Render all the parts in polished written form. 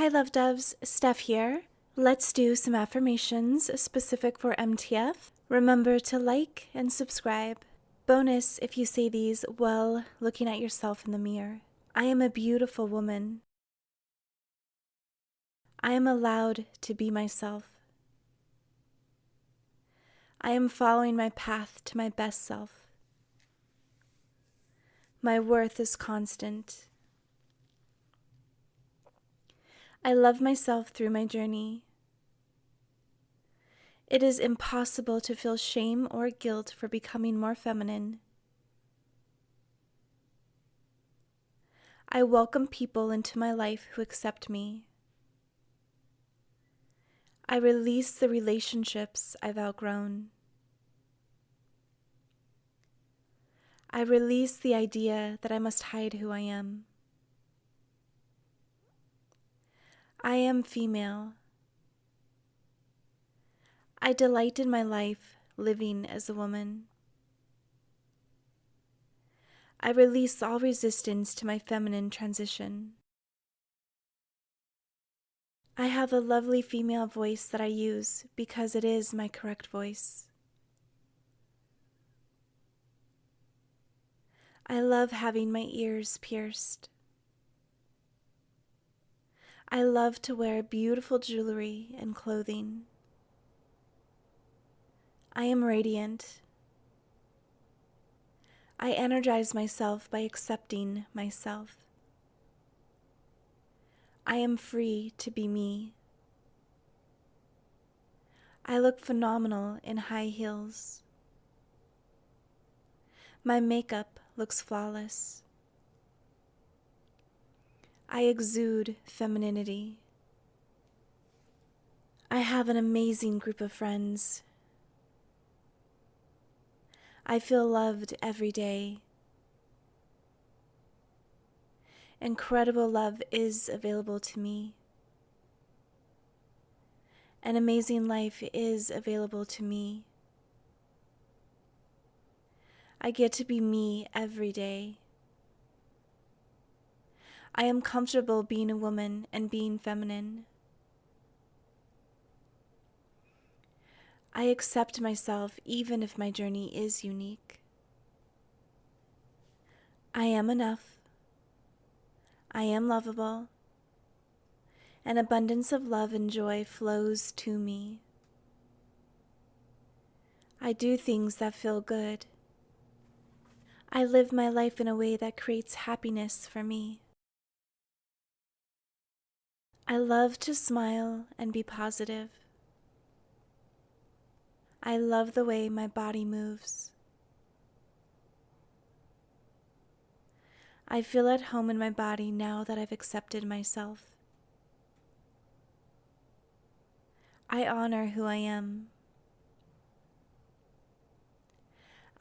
Hi, love doves. Steph here. Let's do some affirmations specific for MTF. Remember to like and subscribe. Bonus if you say these while looking at yourself in the mirror. I am a beautiful woman. I am allowed to be myself. I am following my path to my best self. My worth is constant. I love myself through my journey. It is impossible to feel shame or guilt for becoming more feminine. I welcome people into my life who accept me. I release the relationships I've outgrown. I release the idea that I must hide who I am. I am female. I delight in my life living as a woman. I release all resistance to my feminine transition. I have a lovely female voice that I use because it is my correct voice. I love having my ears pierced. I love to wear beautiful jewelry and clothing. I am radiant. I energize myself by accepting myself. I am free to be me. I look phenomenal in high heels. My makeup looks flawless. I exude femininity. I have an amazing group of friends. I feel loved every day. Incredible love is available to me. An amazing life is available to me. I get to be me every day. I am comfortable being a woman and being feminine. I accept myself even if my journey is unique. I am enough. I am lovable. An abundance of love and joy flows to me. I do things that feel good. I live my life in a way that creates happiness for me. I love to smile and be positive. I love the way my body moves. I feel at home in my body now that I've accepted myself. I honor who I am.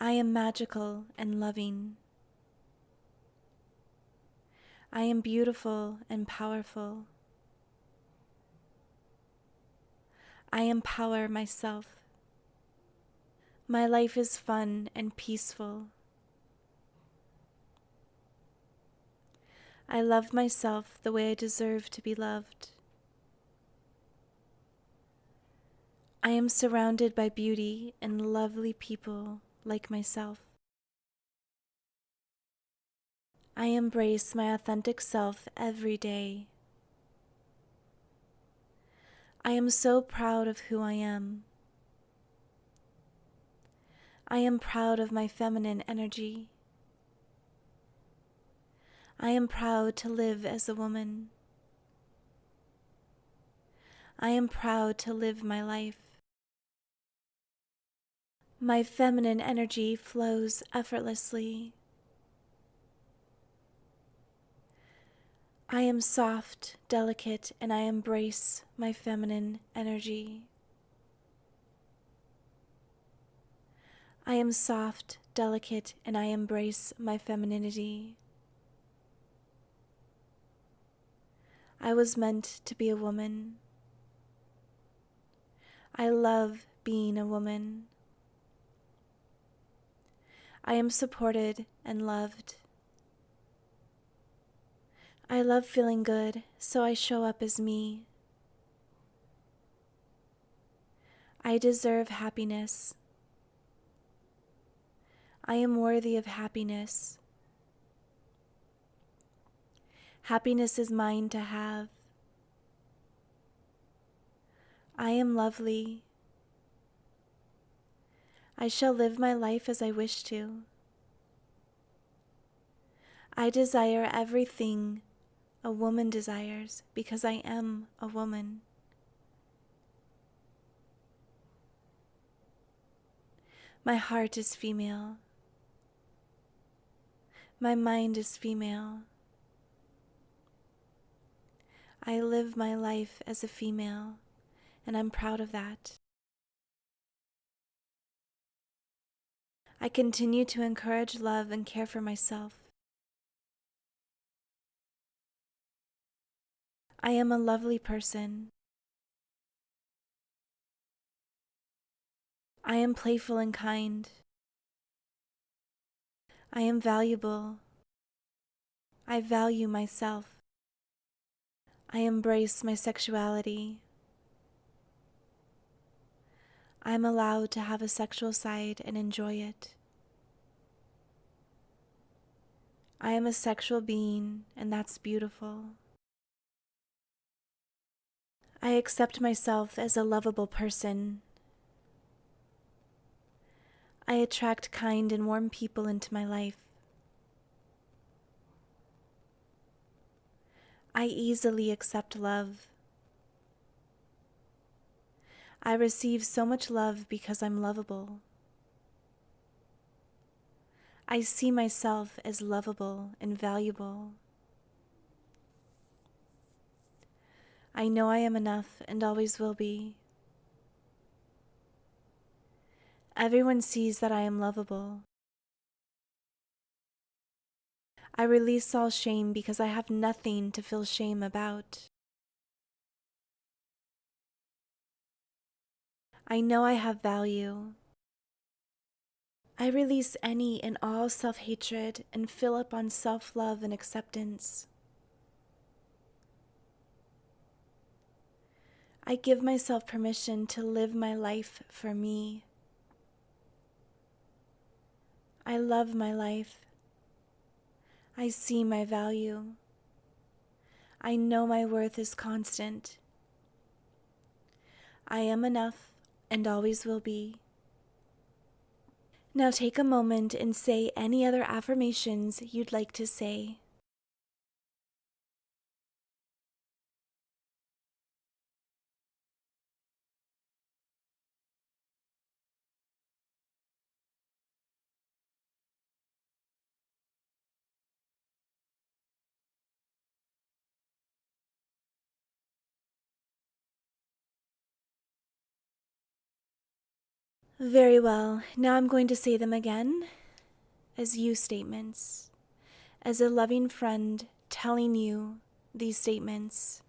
I am magical and loving. I am beautiful and powerful. I empower myself. My life is fun and peaceful. I love myself the way I deserve to be loved. I am surrounded by beauty and lovely people like myself. I embrace my authentic self every day. I am so proud of who I am. I am proud of my feminine energy. I am proud to live as a woman. I am proud to live my life. My feminine energy flows effortlessly. I am soft, delicate, and I embrace my feminine energy. I am soft, delicate, and I embrace my femininity. I was meant to be a woman. I love being a woman. I am supported and loved. I love feeling good, so I show up as me. I deserve happiness. I am worthy of happiness. Happiness is mine to have. I am lovely. I shall live my life as I wish to. I desire everything a woman desires because I am a woman. My heart is female. My mind is female. I live my life as a female, and I'm proud of that. I continue to encourage love and care for myself. I am a lovely person. I am playful and kind. I am valuable. I value myself. I embrace my sexuality. I am allowed to have a sexual side and enjoy it. I am a sexual being, and that's beautiful. I accept myself as a lovable person. I attract kind and warm people into my life. I easily accept love. I receive so much love because I'm lovable. I see myself as lovable and valuable. I know I am enough and always will be. Everyone sees that I am lovable. I release all shame because I have nothing to feel shame about. I know I have value. I release any and all self-hatred and fill up on self-love and acceptance. I give myself permission to live my life for me. I love my life. I see my value. I know my worth is constant. I am enough and always will be. Now take a moment and say any other affirmations you'd like to say. Very well. Now I'm going to say them again as you statements, as a loving friend telling you these statements.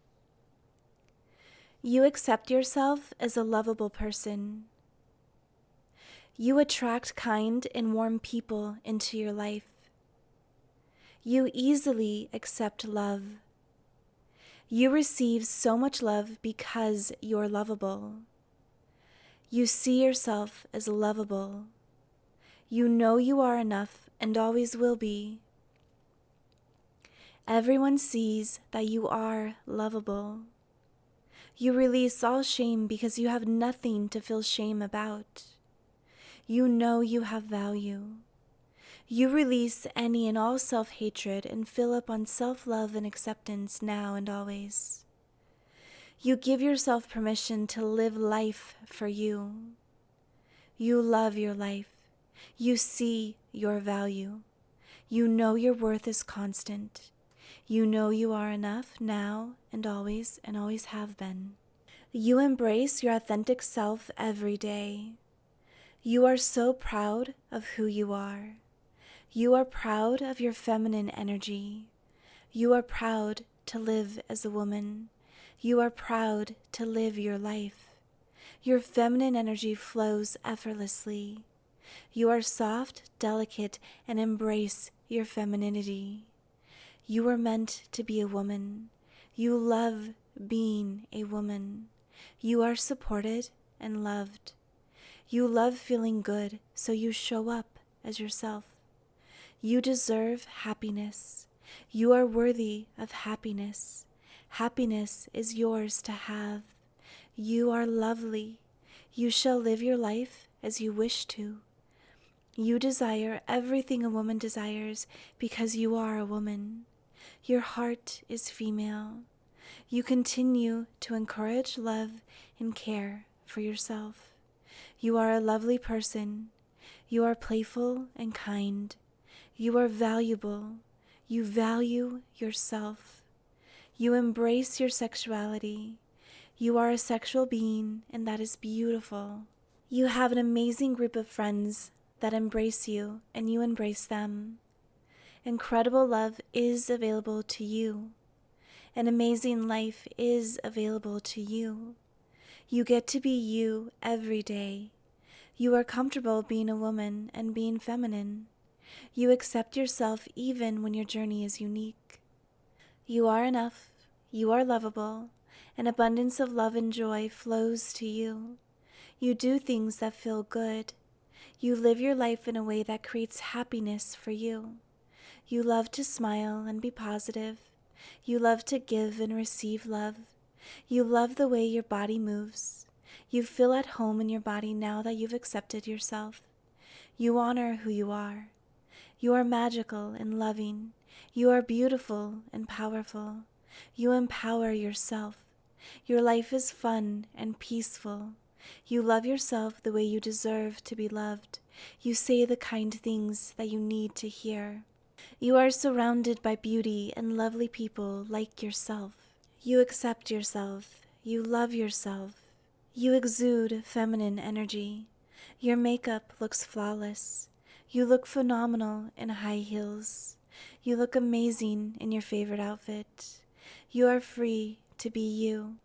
You accept yourself as a lovable person. You attract kind and warm people into your life. You easily accept love. You receive so much love because you're lovable. You see yourself as lovable. You know you are enough and always will be. Everyone sees that you are lovable. You release all shame because you have nothing to feel shame about. You know you have value. You release any and all self-hatred and fill up on self-love and acceptance now and always. You give yourself permission to live life for you. You love your life. You see your value. You know your worth is constant. You know you are enough now and always have been. You embrace your authentic self every day. You are so proud of who you are. You are proud of your feminine energy. You are proud to live as a woman. You are proud to live your life. Your feminine energy flows effortlessly. You are soft, delicate, and embrace your femininity. You were meant to be a woman. You love being a woman. You are supported and loved. You love feeling good, so you show up as yourself. You deserve happiness. You are worthy of happiness. Happiness is yours to have. You are lovely. You shall live your life as you wish to. You desire everything a woman desires because you are a woman. Your heart is female. You continue to encourage love and care for yourself. You are a lovely person. You are playful and kind. You are valuable. You value yourself. You embrace your sexuality. You are a sexual being, and that is beautiful. You have an amazing group of friends that embrace you, and you embrace them. Incredible love is available to you. An amazing life is available to you. You get to be you every day. You are comfortable being a woman and being feminine. You accept yourself even when your journey is unique. You are enough. You are lovable. An abundance of love and joy flows to you. You do things that feel good. You live your life in a way that creates happiness for you. You love to smile and be positive. You love to give and receive love. You love the way your body moves. You feel at home in your body now that you've accepted yourself. You honor who you are. You are magical and loving. You are beautiful and powerful. You empower yourself. Your life is fun and peaceful. You love yourself the way you deserve to be loved. You say the kind things that you need to hear. You are surrounded by beauty and lovely people like yourself. You accept yourself. You love yourself. You exude feminine energy. Your makeup looks flawless. You look phenomenal in high heels. You look amazing in your favorite outfit. You are free to be you.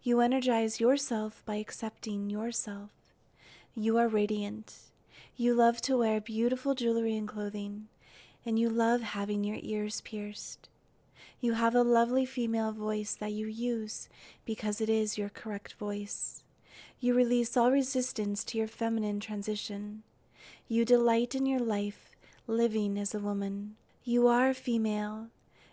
You energize yourself by accepting yourself. You are radiant. You love to wear beautiful jewelry and clothing, and you love having your ears pierced. You have a lovely female voice that you use because it is your correct voice. You release all resistance to your feminine transition. You delight in your life, living as a woman. You are female.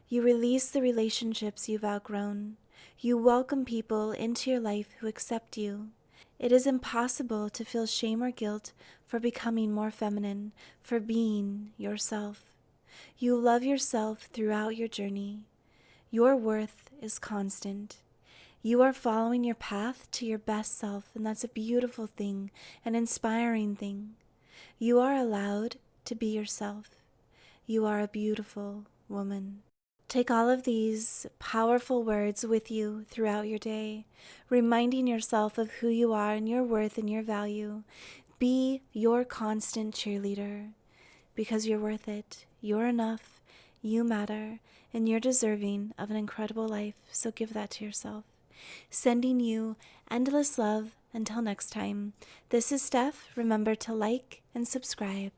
You release the relationships you've outgrown. You welcome people into your life who accept you. It is impossible to feel shame or guilt for becoming more feminine, for being yourself. You love yourself throughout your journey. Your worth is constant. You are following your path to your best self, and that's a beautiful thing, an inspiring thing. You are allowed to be yourself. You are a beautiful woman. Take all of these powerful words with you throughout your day, reminding yourself of who you are and your worth and your value. Be your constant cheerleader because you're worth it. You're enough. You matter. And you're deserving of an incredible life. So give that to yourself. Sending you endless love. Until next time. This is Steph. Remember to like and subscribe.